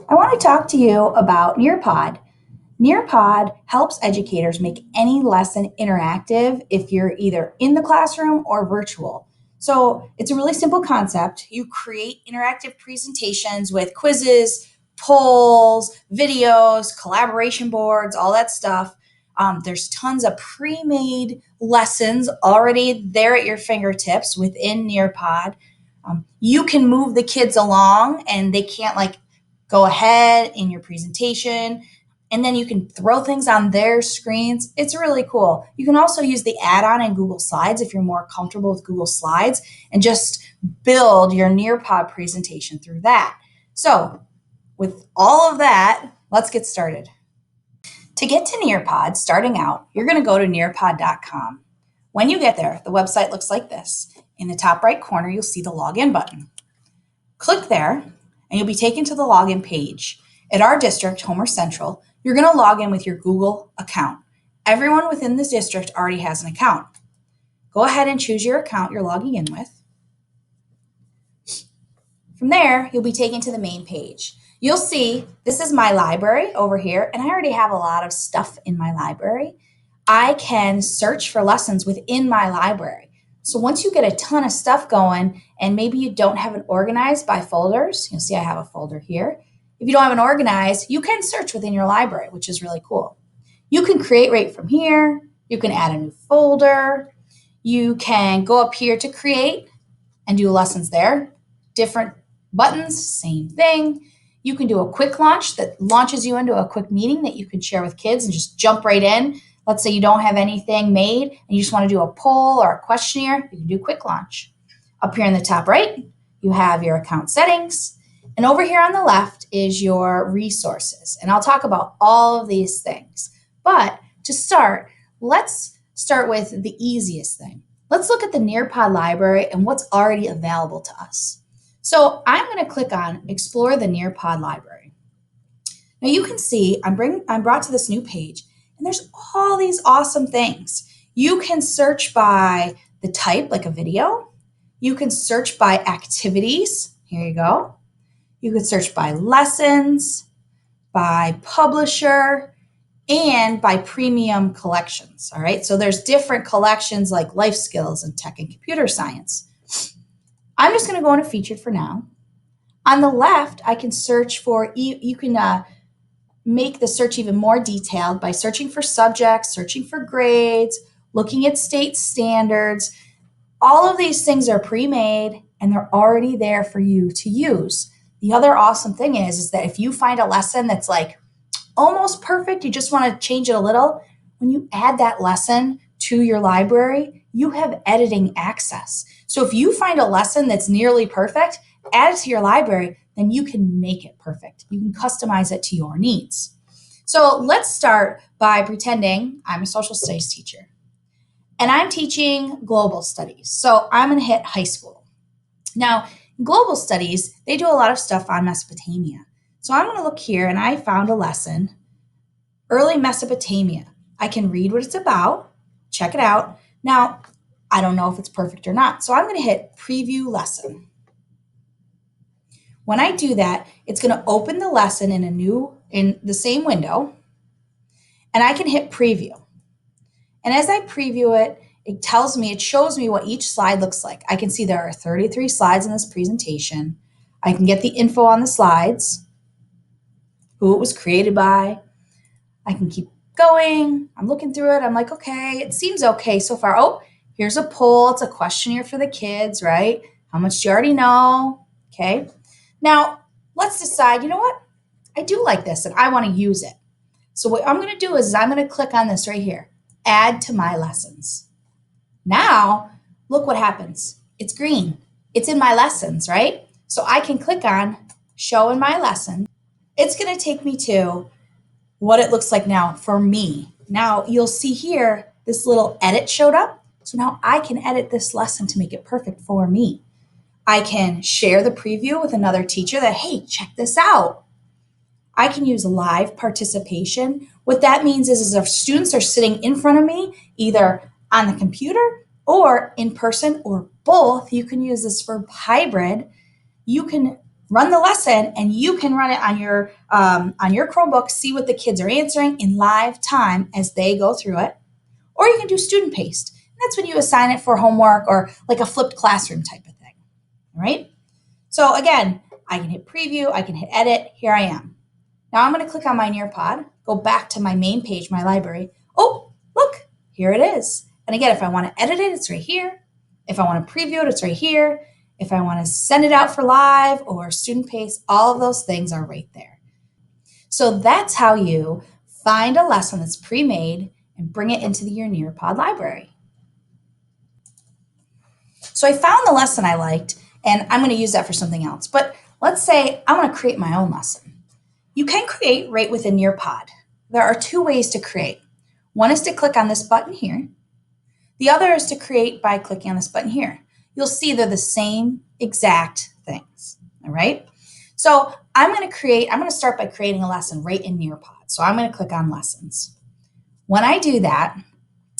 I want to talk to you about NearPod. NearPod helps educators make any lesson interactive if you're either in the classroom or virtual. So it's a really simple concept. You create interactive presentations with quizzes, polls, videos, collaboration boards, all that stuff. There's tons of pre-made lessons already there at your fingertips within NearPod. You can move the kids along and they can't go ahead in your presentation, and then you can throw things on their screens. It's really cool. You can also use the add-on in Google Slides if you're more comfortable with Google Slides and just build your NearPod presentation through that. So with all of that, let's get started. To get to NearPod, starting out, you're going to go to nearpod.com. When you get there, the website looks like this. In the top right corner, you'll see the login button. Click there, and you'll be taken to the login page. At our district, Homer Central, you're going to log in with your Google account. Everyone within this district already has an account. Go ahead and choose your account you're logging in with. From there, you'll be taken to the main page. You'll see this is my library over here, and I already have a lot of stuff in my library. I can search for lessons within my library. So once you get a ton of stuff going and maybe you don't have it organized by folders, you'll see I have a folder here. If you don't have it organized, you can search within your library, which is really cool. You can create right from here. You can add a new folder. You can go up here to create and do lessons there. Different buttons, same thing. You can do a quick launch that launches you into a quick meeting that you can share with kids and just jump right in. Let's say you don't have anything made and you just want to do a poll or a questionnaire, you can do quick launch. Up here in the top right, you have your account settings. And over here on the left is your resources. And I'll talk about all of these things. But to start, let's start with the easiest thing. Let's look at the NearPod library and what's already available to us. So I'm going to click on Explore the NearPod library. Now you can see I'm brought to this new page, and there's all these awesome things. You can search by the type, like a video. You can search by activities. Here you go. You could search by lessons, by publisher, and by premium collections. All right. So there's different collections like life skills and tech and computer science. I'm just going to go into featured for now. On the left, I can search for, you can make the search even more detailed by searching for subjects, searching for grades, looking at state standards. All of these things are pre-made and they're already there for you to use. The other awesome thing is that if you find a lesson that's like almost perfect, you just want to change it a little, when you add that lesson to your library, you have editing access. So if you find a lesson that's nearly perfect, add it to your library, then you can make it perfect. You can customize it to your needs. So let's start by pretending I'm a social studies teacher and I'm teaching global studies. So I'm going to hit high school. Now, in global studies, they do a lot of stuff on Mesopotamia. So I'm going to look here and I found a lesson, Early Mesopotamia. I can read what it's about, check it out. Now, I don't know if it's perfect or not. So I'm going to hit preview lesson. When I do that, it's going to open the lesson in the same window, and I can hit preview. And as I preview it, it shows me what each slide looks like. I can see there are 33 slides in this presentation. I can get the info on the slides, who it was created by. I can keep going. I'm looking through it. I'm like, okay, it seems okay so far. Oh, here's a poll. It's a questionnaire for the kids, right? How much do you already know? Okay. Now, let's decide, you know what? I do like this and I want to use it. So what I'm going to do is I'm going to click on this right here, add to my lessons. Now, look what happens. It's green. It's in my lessons, right? So I can click on show in my lesson. It's going to take me to what it looks like now for me. Now you'll see here, this little edit showed up. So now I can edit this lesson to make it perfect for me. I can share the preview with another teacher that, hey, check this out. I can use live participation. What that means is if students are sitting in front of me, either on the computer or in person or both, you can use this for hybrid. You can run the lesson, and you can run it on your Chromebook, see what the kids are answering in live time as they go through it. Or you can do student paced. And that's when you assign it for homework or like a flipped classroom type of thing. All right? So again, I can hit preview, I can hit edit. Here I am. Now I'm going to click on my NearPod, go back to my main page, my library. Oh, look, here it is. And again, if I want to edit it, it's right here. If I want to preview it, it's right here. If I want to send it out for live or student pace, all of those things are right there. So that's how you find a lesson that's pre-made and bring it into your NearPod library. So I found the lesson I liked, and I'm going to use that for something else. But let's say I want to create my own lesson. You can create right within NearPod. There are two ways to create. One is to click on this button here. The other is to create by clicking on this button here. You'll see they're the same exact things, all right? So I'm going to start by creating a lesson right in NearPod. So I'm going to click on lessons. When I do that,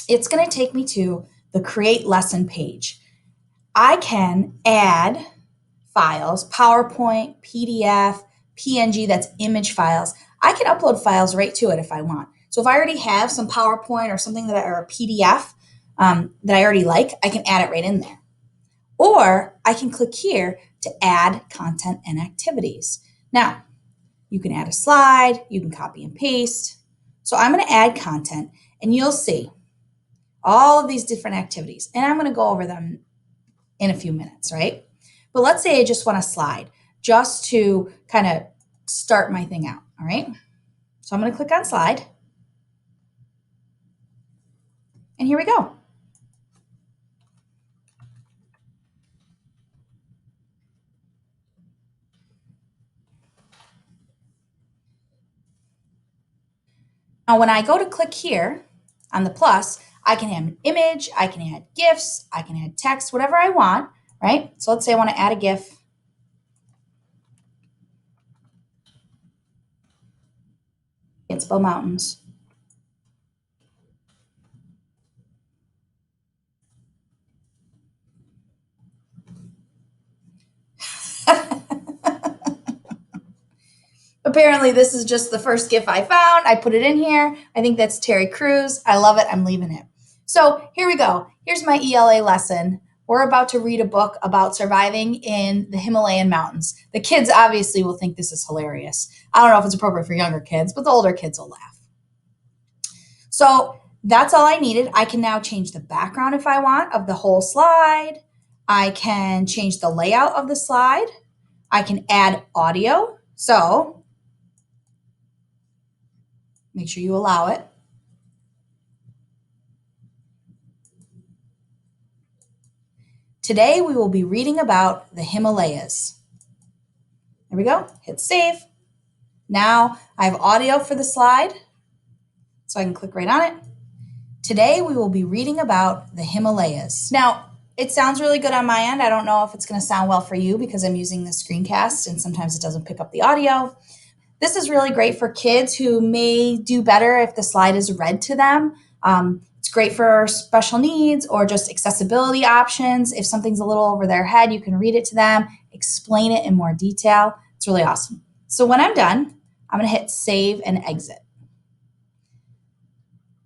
it's going to take me to the create lesson page. I can add files, PowerPoint, PDF, PNG, that's image files. I can upload files right to it if I want. So if I already have some PowerPoint or something or a PDF that I already like, I can add it right in there. Or I can click here to add content and activities. Now, you can add a slide, you can copy and paste. So I'm going to add content, and you'll see all of these different activities. And I'm going to go over them in a few minutes, right? But let's say I just want a slide just to kind of start my thing out, all right? So I'm going to click on slide. And here we go. Now, when I go to click here on the plus, I can add an image, I can add GIFs, I can add text, whatever I want, right? So let's say I want to add a GIF. Can't spell mountains. Apparently, this is just the first GIF I found. I put it in here. I think that's Terry Crews. I love it. I'm leaving it. So here we go. Here's my ELA lesson. We're about to read a book about surviving in the Himalayan mountains. The kids obviously will think this is hilarious. I don't know if it's appropriate for younger kids, but the older kids will laugh. So that's all I needed. I can now change the background if I want of the whole slide. I can change the layout of the slide. I can add audio. So make sure you allow it. Today we will be reading about the Himalayas. There we go. Hit save. Now I have audio for the slide, so I can click right on it. Today we will be reading about the Himalayas. Now, it sounds really good on my end. I don't know if it's going to sound well for you because I'm using the screencast and sometimes it doesn't pick up the audio. This is really great for kids who may do better if the slide is read to them. It's great for special needs or just accessibility options. If something's a little over their head, you can read it to them, explain it in more detail. It's really awesome. So when I'm done, I'm going to hit save and exit.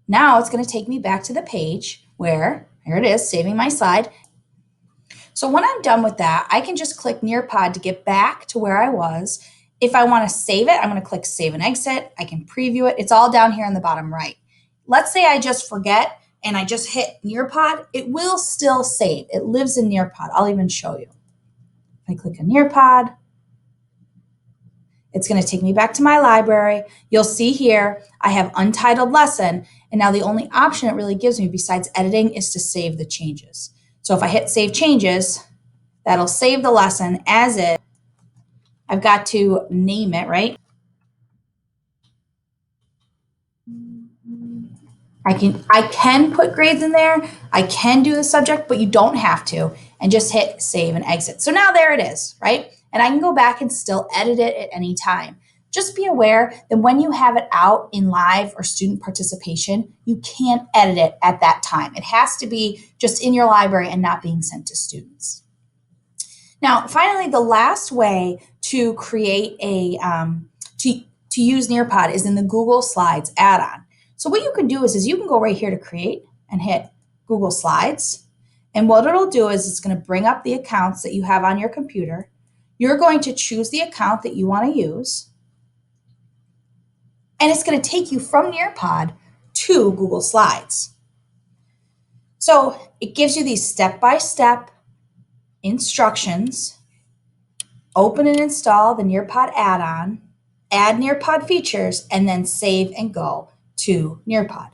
Now it's going to take me back to the page where, here it is, saving my slide. So when I'm done with that, I can just click NearPod to get back to where I was. If I want to save it, I'm going to click save and exit. I can preview it. It's all down here in the bottom right. Let's say I just forget and I just hit NearPod. It will still save. It lives in NearPod. I'll even show you. If I click on NearPod, it's going to take me back to my library. You'll see here I have untitled lesson. And now the only option it really gives me besides editing is to save the changes. So if I hit save changes, that'll save the lesson as is. I've got to name it, right? I can put grades in there. I can do the subject, but you don't have to. And just hit save and exit. So now there it is, right? And I can go back and still edit it at any time. Just be aware that when you have it out in live or student participation, you can't edit it at that time. It has to be just in your library and not being sent to students. Now, finally, the last way to create to use NearPod is in the Google Slides add-on. So what you can do is you can go right here to create and hit Google Slides. And what it'll do is it's going to bring up the accounts that you have on your computer. You're going to choose the account that you want to use. And it's going to take you from NearPod to Google Slides. So it gives you these step-by-step instructions. Open and install the NearPod add-on, add NearPod features, and then save and go to NearPod.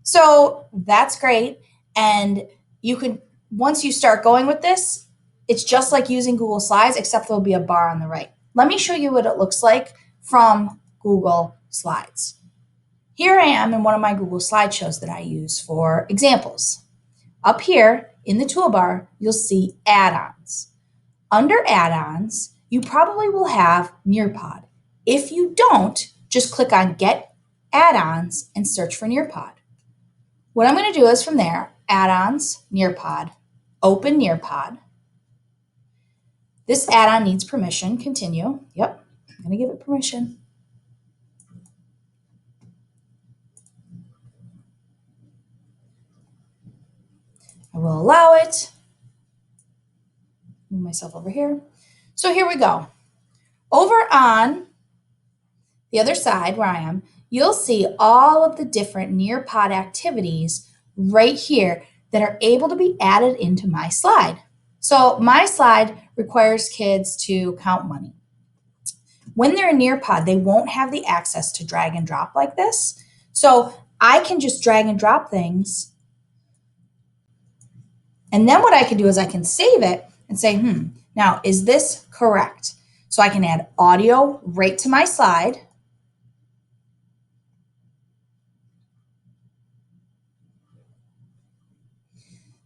So that's great. And you can, once you start going with this, it's just like using Google Slides, except there'll be a bar on the right. Let me show you what it looks like from Google Slides. Here I am in one of my Google slideshows that I use for examples. Up here in the toolbar, you'll see add-ons. Under add-ons, you probably will have NearPod. If you don't, just click on Get Add-ons and search for NearPod. What I'm going to do is from there, add-ons, NearPod, open NearPod. This add-on needs permission. Continue. Yep, I'm going to give it permission. I will allow it. Move myself over here. So here we go. Over on the other side where I am, you'll see all of the different NearPod activities right here that are able to be added into my slide. So my slide requires kids to count money. When they're in NearPod, they won't have the access to drag and drop like this. So I can just drag and drop things. And then what I can do is I can save it and say, now is this correct? So I can add audio right to my slide.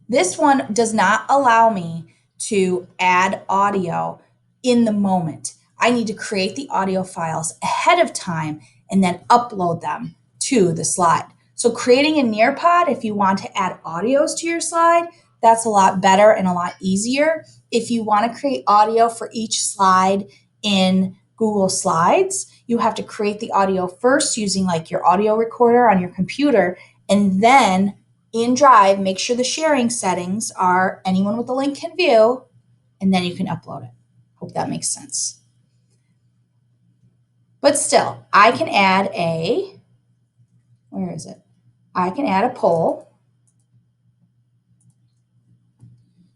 This one does not allow me to add audio in the moment. I need to create the audio files ahead of time and then upload them to the slide. So creating a NearPod, if you want to add audios to your slide, that's a lot better and a lot easier. If you want to create audio for each slide in Google Slides, you have to create the audio first using like your audio recorder on your computer, and then in Drive, make sure the sharing settings are anyone with the link can view, and then you can upload it. Hope that makes sense. But still, I can add where is it? I can add a poll.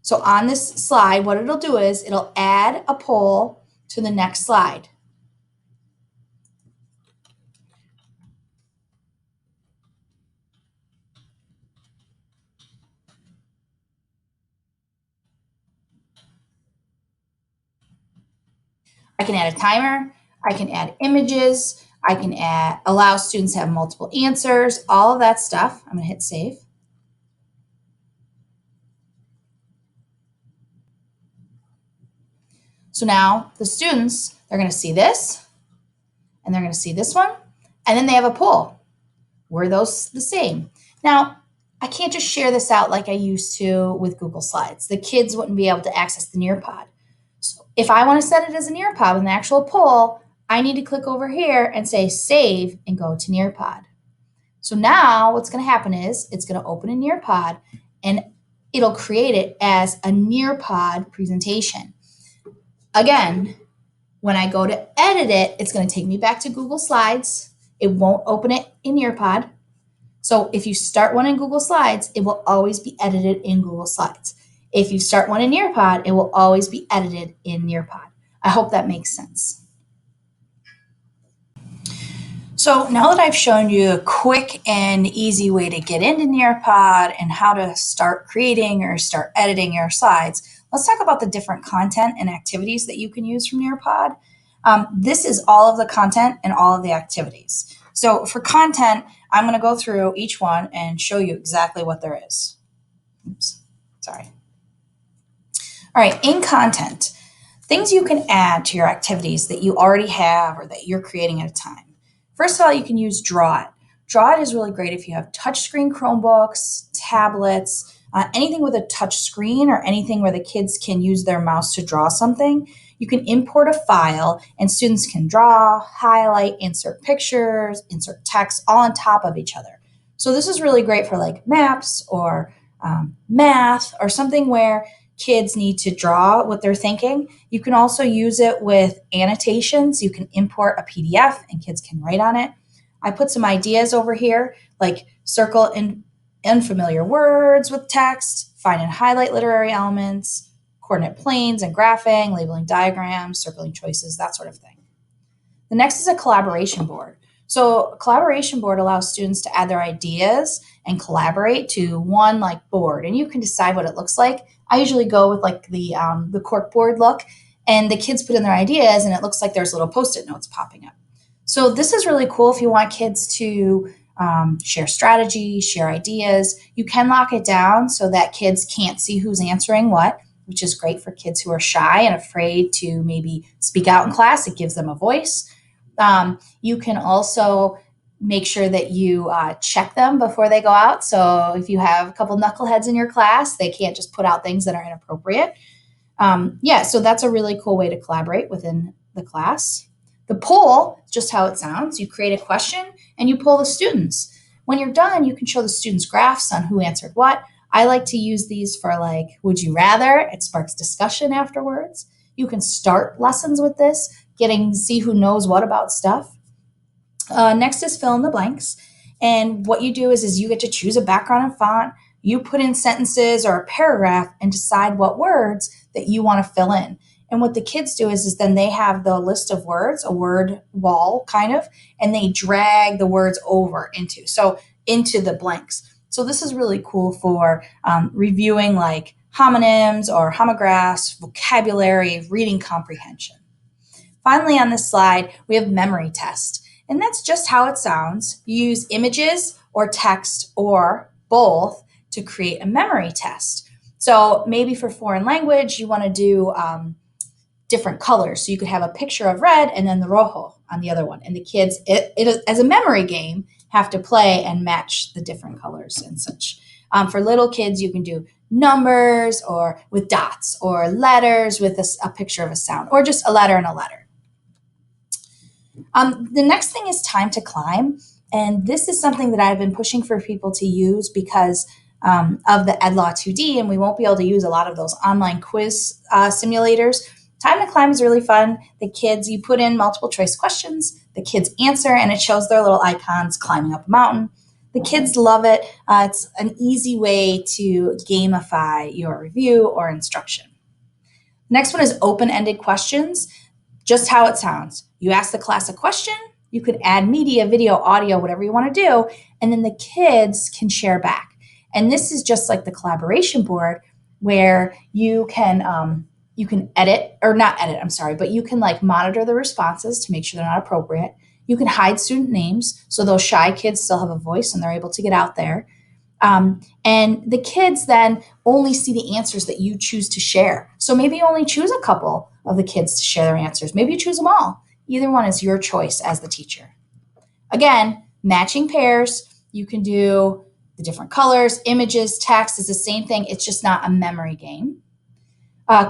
So on this slide, what it'll do is it'll add a poll to the next slide. I can add a timer, I can add images, I can allow students to have multiple answers, all of that stuff. I'm going to hit save. So now the students, they're going to see this, and they're going to see this one, and then they have a poll. Were those the same? Now, I can't just share this out like I used to with Google Slides. The kids wouldn't be able to access the NearPod. So if I want to set it as a NearPod in the actual poll, I need to click over here and say save and go to NearPod. So now what's going to happen is it's going to open a NearPod and it'll create it as a NearPod presentation. Again, when I go to edit it, it's going to take me back to Google Slides. It won't open it in NearPod. So if you start one in Google Slides, it will always be edited in Google Slides. If you start one in NearPod, it will always be edited in NearPod. I hope that makes sense. So now that I've shown you a quick and easy way to get into NearPod and how to start creating or start editing your slides, let's talk about the different content and activities that you can use from NearPod. This is all of the content and all of the activities. So for content, I'm going to go through each one and show you exactly what there is. Oops, sorry. All right, in content, things you can add to your activities that you already have or that you're creating at a time. First of all, you can use Draw It. Draw It is really great if you have touchscreen Chromebooks, tablets, anything with a touch screen or anything where the kids can use their mouse to draw something. You can import a file and students can draw, highlight, insert pictures, insert text all on top of each other. So this is really great for like maps or math or something where kids need to draw what they're thinking. You can also use it with annotations. You can import a PDF and kids can write on it. I put some ideas over here, like circle in unfamiliar words with text, find and highlight literary elements, coordinate planes and graphing, labeling diagrams, circling choices, that sort of thing. The next is a collaboration board. So a collaboration board allows students to add their ideas and collaborate to one like board, and you can decide what it looks like. I usually go with like the cork board look, and the kids put in their ideas and it looks like there's little Post-it notes popping up. So this is really cool if you want kids to share strategy, share ideas. You can lock it down so that kids can't see who's answering what, which is great for kids who are shy and afraid to maybe speak out in class. It gives them a voice. You can also make sure that you check them before they go out. So if you have a couple knuckleheads in your class, they can't just put out things that are inappropriate. So that's a really cool way to collaborate within the class. The poll, just how it sounds. You create a question and you poll the students. When you're done, you can show the students graphs on who answered what. I like to use these for like, would you rather? It sparks discussion afterwards. You can start lessons with this, getting to see who knows what about stuff. Next is fill in the blanks. And what you do is you get to choose a background and font. You put in sentences or a paragraph and decide what words that you want to fill in. And what the kids do is then they have the list of words, a word wall kind of, and they drag the words over into the blanks. So this is really cool for reviewing like homonyms or homographs, vocabulary, reading comprehension. Finally, on this slide, we have memory test. And that's just how it sounds. You use images or text or both to create a memory test. So maybe for foreign language, you want to do different colors. So you could have a picture of red and then the rojo on the other one. And the kids, as a memory game, have to play and match the different colors and such. For little kids, you can do numbers or with dots or letters with a picture of a sound or just a letter and a letter. The next thing is time to climb. And this is something that I've been pushing for people to use because of the EdLaw 2D, and we won't be able to use a lot of those online quiz simulators. Time to climb is really fun. The kids, you put in multiple choice questions, the kids answer, and it shows their little icons climbing up a mountain. The kids love it. It's an easy way to gamify your review or instruction. Next one is open-ended questions, just how it sounds. You ask the class a question, you could add media, video, audio, whatever you want to do, and then the kids can share back. And this is just like the collaboration board where you can edit, or not edit, I'm sorry, but you can like monitor the responses to make sure they're not appropriate. You can hide student names so those shy kids still have a voice and they're able to get out there. And the kids then only see the answers that you choose to share. So maybe you only choose a couple of the kids to share their answers. Maybe you choose them all. Either one is your choice as the teacher. Again, matching pairs. You can do the different colors, images, text is the same thing. It's just not a memory game.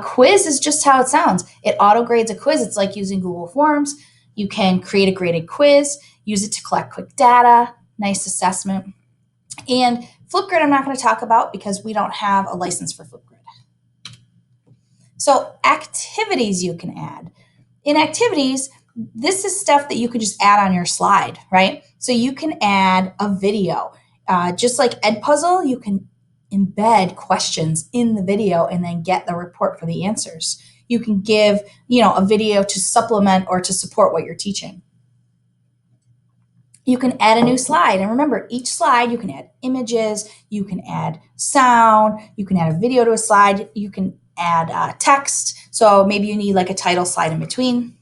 Quiz is just how it sounds. It auto grades a quiz. It's like using Google Forms. You can create a graded quiz, use it to collect quick data, nice assessment. And Flipgrid I'm not going to talk about because we don't have a license for Flipgrid. So activities you can add. In activities, this is stuff that you could just add on your slide, right? So you can add a video. Just like Edpuzzle, you can embed questions in the video and then get the report for the answers. You can give, a video to supplement or to support what you're teaching. You can add a new slide. And remember, each slide, you can add images, you can add sound, you can add a video to a slide, you can add text. So maybe you need like a title slide in between.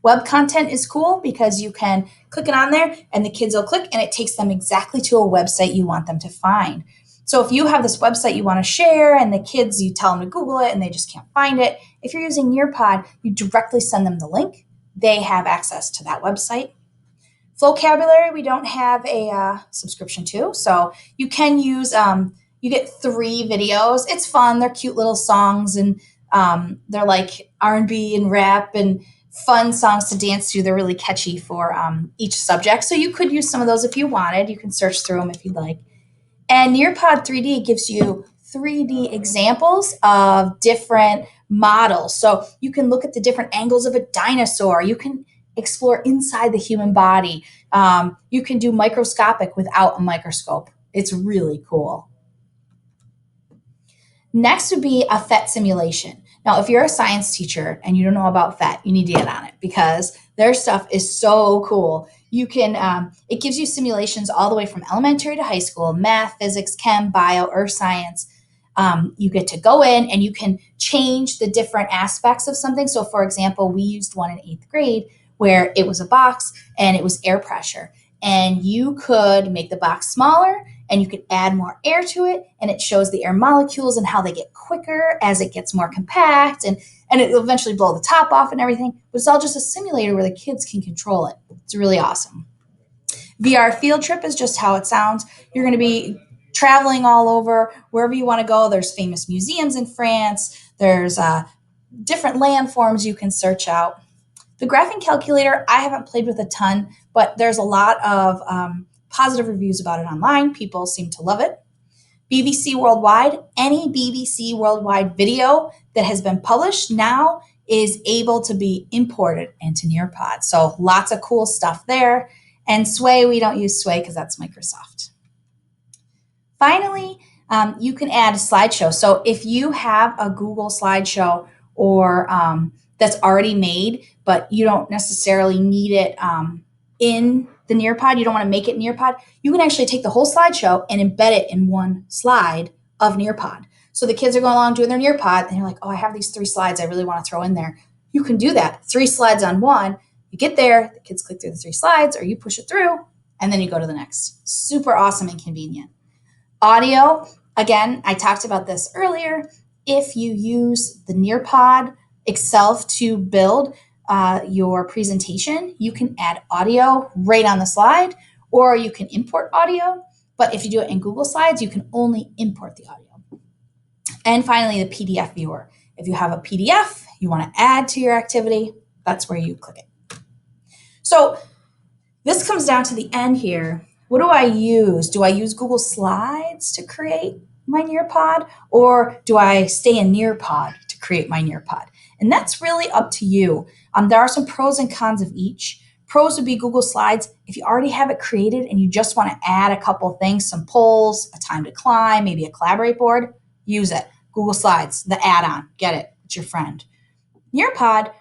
Web content is cool because you can click it on there and the kids will click and it takes them exactly to a website you want them to find. So if you have this website you want to share and the kids, you tell them to Google it and they just can't find it, if you're using NearPod, you directly send them the link. They have access to that website. Vocabulary, we don't have a subscription to, so you can use You get 3 videos. It's fun. They're cute little songs, and they're like R&B and rap and fun songs to dance to. They're really catchy for each subject. So you could use some of those if you wanted. You can search through them if you'd like. And NearPod 3D gives you 3D examples of different models. So you can look at the different angles of a dinosaur. You can explore inside the human body. You can do microscopic without a microscope. It's really cool. Next would be a PhET simulation. Now, if you're a science teacher and you don't know about PhET, you need to get on it because their stuff is so cool. You can, it gives you simulations all the way from elementary to high school, math, physics, chem, bio, earth science. You get to go in and you can change the different aspects of something. So for example, we used one in 8th grade where it was a box and it was air pressure. And you could make the box smaller and you could add more air to it, and it shows the air molecules and how they get quicker as it gets more compact, and it'll eventually blow the top off and everything. But it's all just a simulator where the kids can control it. It's really awesome. VR field trip is just how it sounds. You're going to be traveling all over, wherever you want to go. There's famous museums in France. There's different landforms you can search out. The graphing calculator, I haven't played with a ton, but there's a lot of positive reviews about it online. People seem to love it. BBC Worldwide, any BBC Worldwide video that has been published now is able to be imported into NearPod. So lots of cool stuff there. And Sway, we don't use Sway because that's Microsoft. Finally, you can add a slideshow. So if you have a Google slideshow or that's already made, but you don't necessarily need it in the NearPod, you don't want to make it NearPod, you can actually take the whole slideshow and embed it in one slide of NearPod. So the kids are going along doing their NearPod and you're like, oh, I have these 3 slides I really want to throw in there. You can do that. 3 slides on one. You get there, the kids click through the 3 slides or you push it through and then you go to the next. Super awesome and convenient. Audio, again, I talked about this earlier. If you use the NearPod itself to build your presentation, you can add audio right on the slide, or you can import audio. But if you do it in Google Slides, you can only import the audio. And finally, the PDF viewer. If you have a PDF you want to add to your activity, that's where you click it. So this comes down to the end here. What do I use? Do I use Google Slides to create my NearPod, or do I stay in NearPod to create my NearPod? And that's really up to you. There are some pros and cons of each. Pros would be Google Slides. If you already have it created and you just want to add a couple things, some polls, a time to climb, maybe a collaborate board, use it. Google Slides, the add-on, get it. It's your friend. NearPod,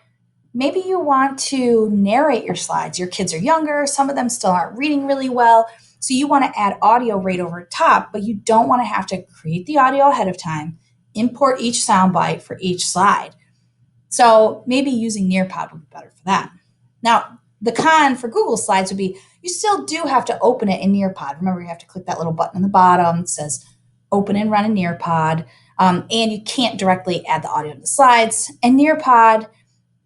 maybe you want to narrate your slides. Your kids are younger. Some of them still aren't reading really well. So you want to add audio right over top, but you don't want to have to create the audio ahead of time, import each soundbite for each slide. So maybe using NearPod would be better for that. Now, the con for Google Slides would be you still do have to open it in NearPod. Remember, you have to click that little button on the bottom that says open and run in NearPod. And you can't directly add the audio to the slides. And NearPod,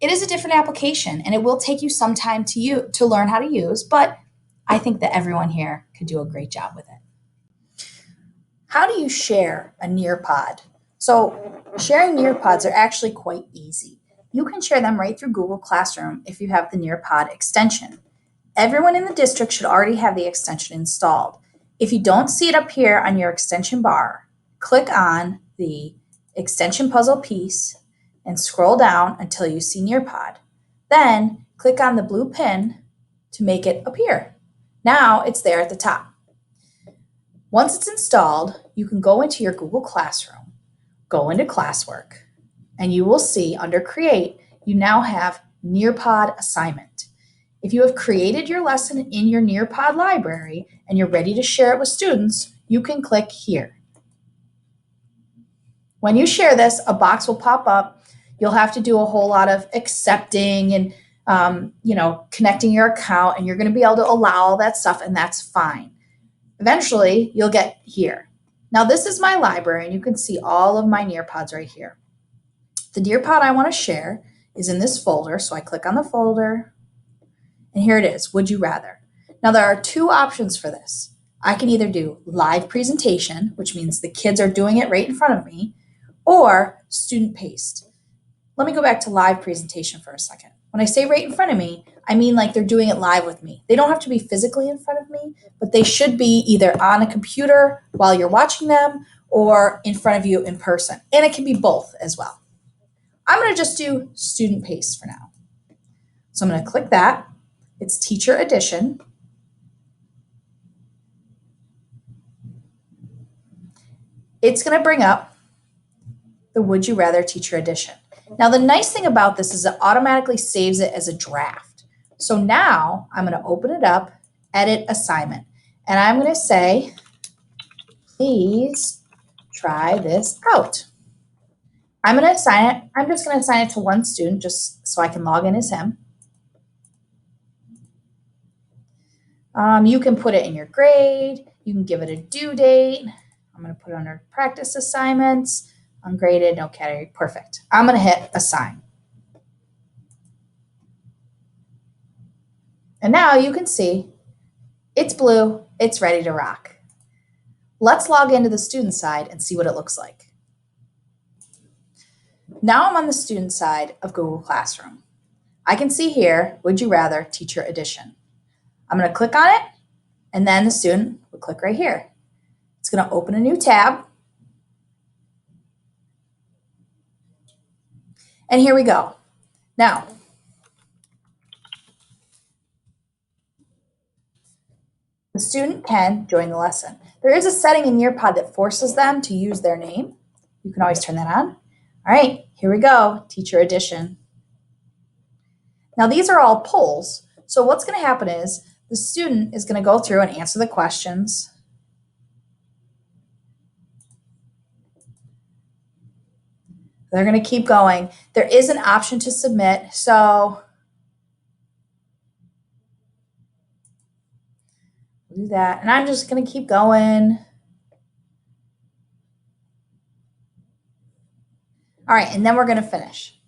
it is a different application, and it will take you some time to learn how to use, but I think that everyone here could do a great job with it. How do you share a NearPod? So sharing NearPods are actually quite easy. You can share them right through Google Classroom if you have the NearPod extension. Everyone in the district should already have the extension installed. If you don't see it up here on your extension bar, click on the extension puzzle piece and scroll down until you see NearPod. Then click on the blue pin to make it appear. Now it's there at the top. Once it's installed, you can go into your Google Classroom, go into classwork, and you will see under Create, you now have NearPod Assignment. If you have created your lesson in your NearPod library and you're ready to share it with students, you can click here. When you share this, a box will pop up. You'll have to do a whole lot of accepting and connecting your account, and you're going to be able to allow all that stuff, and that's fine. Eventually, you'll get here. Now, this is my library, and you can see all of my NearPods right here. The NearPod I want to share is in this folder, so I click on the folder, and here it is, Would You Rather? Now, there are 2 options for this. I can either do live presentation, which means the kids are doing it right in front of me, or student paced. Let me go back to live presentation for a second. When I say right in front of me, I mean like they're doing it live with me. They don't have to be physically in front of me, but they should be either on a computer while you're watching them or in front of you in person. And it can be both as well. I'm going to just do student paced for now. So I'm going to click that. It's teacher edition. It's going to bring up the Would You Rather Teacher Edition. Now, the nice thing about this is it automatically saves it as a draft. So now I'm going to open it up, edit assignment, and I'm going to say, please try this out. I'm going to assign it. I'm just going to assign it to one student just so I can log in as him. You can put it in your grade. You can give it a due date. I'm going to put it under practice assignments, ungraded, no category. Perfect. I'm going to hit assign. And now you can see it's blue. It's ready to rock. Let's log into the student side and see what it looks like. Now I'm on the student side of Google Classroom. I can see here, Would You Rather Teacher Edition. I'm going to click on it, and then the student will click right here. It's going to open a new tab. And here we go. Now, the student can join the lesson. There is a setting in NearPod that forces them to use their name. You can always turn that on. All right, here we go, Teacher Edition. Now, these are all polls. So what's going to happen is the student is going to go through and answer the questions. They're going to keep going. There is an option to submit. So we'll do that. And I'm just going to keep going. All right, and then we're going to finish.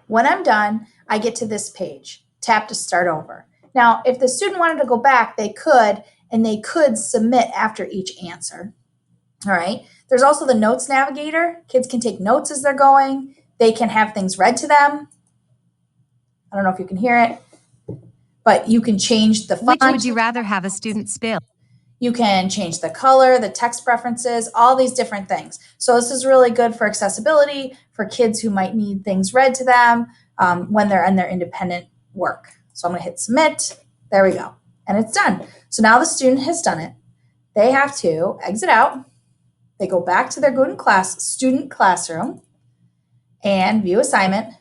When I'm done, I get to this page. Tap to start over. Now, if the student wanted to go back, they could, and they could submit after each answer. All right. There's also the notes navigator. Kids can take notes as they're going. They can have things read to them. I don't know if you can hear it, but you can change the font. Which would you rather have a student spill? You can change the color, the text preferences, all these different things. So this is really good for accessibility for kids who might need things read to them when they're in their independent work. So I'm going to hit submit. There we go. And it's done. So now the student has done it. They have to exit out. They go back to their student classroom and view assignment.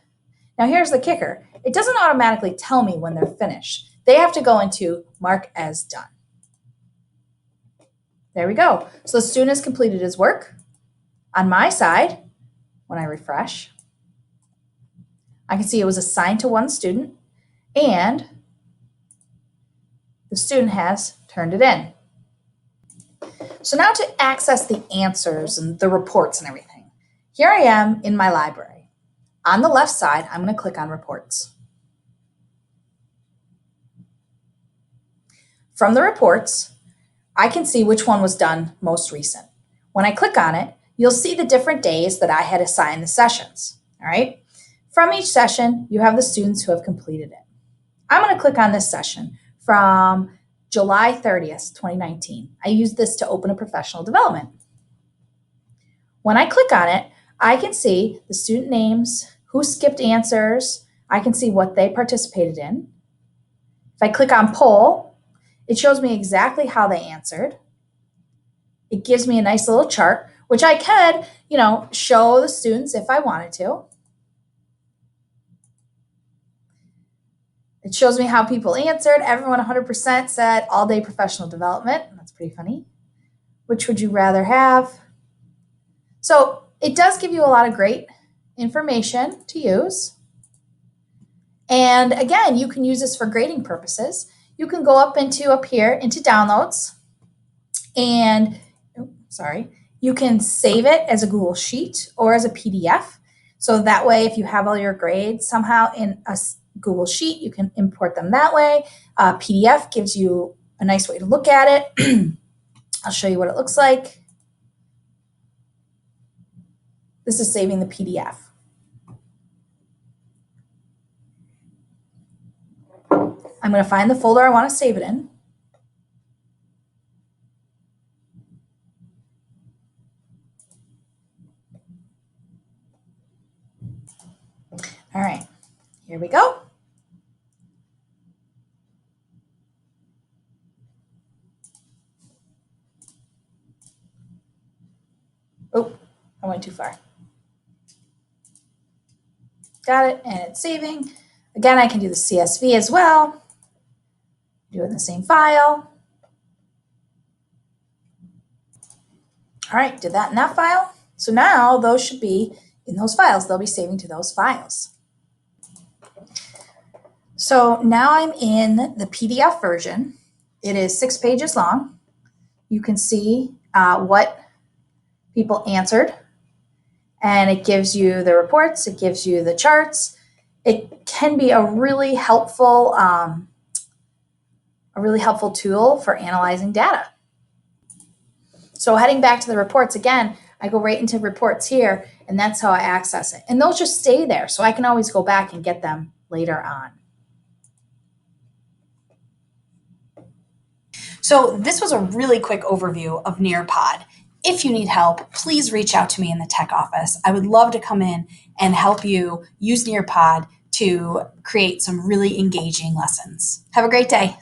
Now here's the kicker. It doesn't automatically tell me when they're finished. They have to go into mark as done. There we go. So the student has completed his work. On my side, when I refresh, I can see it was assigned to one student and the student has turned it in. So now to access the answers and the reports and everything, here I am in my library. On the left side, I'm going to click on reports. From the reports, I can see which one was done most recent. When I click on it, you'll see the different days that I had assigned the sessions. All right. From each session, you have the students who have completed it. I'm going to click on this session from July 30th, 2019. I use this to open a professional development. When I click on it, I can see the student names, who skipped answers. I can see what they participated in. If I click on poll, it shows me exactly how they answered. It gives me a nice little chart, which I could, show the students if I wanted to. It shows me how people answered. Everyone 100% said all day professional development. That's pretty funny. Which would you rather have? So it does give you a lot of great information to use. And again, you can use this for grading purposes. You can go up here into downloads and you can save it as a Google Sheet or as a PDF. So that way, if you have all your grades somehow in a Google Sheet, you can import them that way. PDF gives you a nice way to look at it. I'll show you what it looks like. This is saving the PDF. I'm going to find the folder I want to save it in. All right, here we go. Oh, I went too far. Got it, and it's saving. Again, I can do the CSV as well. Do it in the same file. All right, did that in that file. So now those should be in those files. They'll be saving to those files. So now I'm in the PDF version. It is 6 pages long. You can see what people answered, and it gives you the reports. It gives you the charts. It can be a really helpful tool for analyzing data. So heading back to the reports again, I go right into reports here, and that's how I access it. And those just stay there, so I can always go back and get them later on. So this was a really quick overview of NearPod. If you need help, please reach out to me in the tech office. I would love to come in and help you use NearPod to create some really engaging lessons. Have a great day.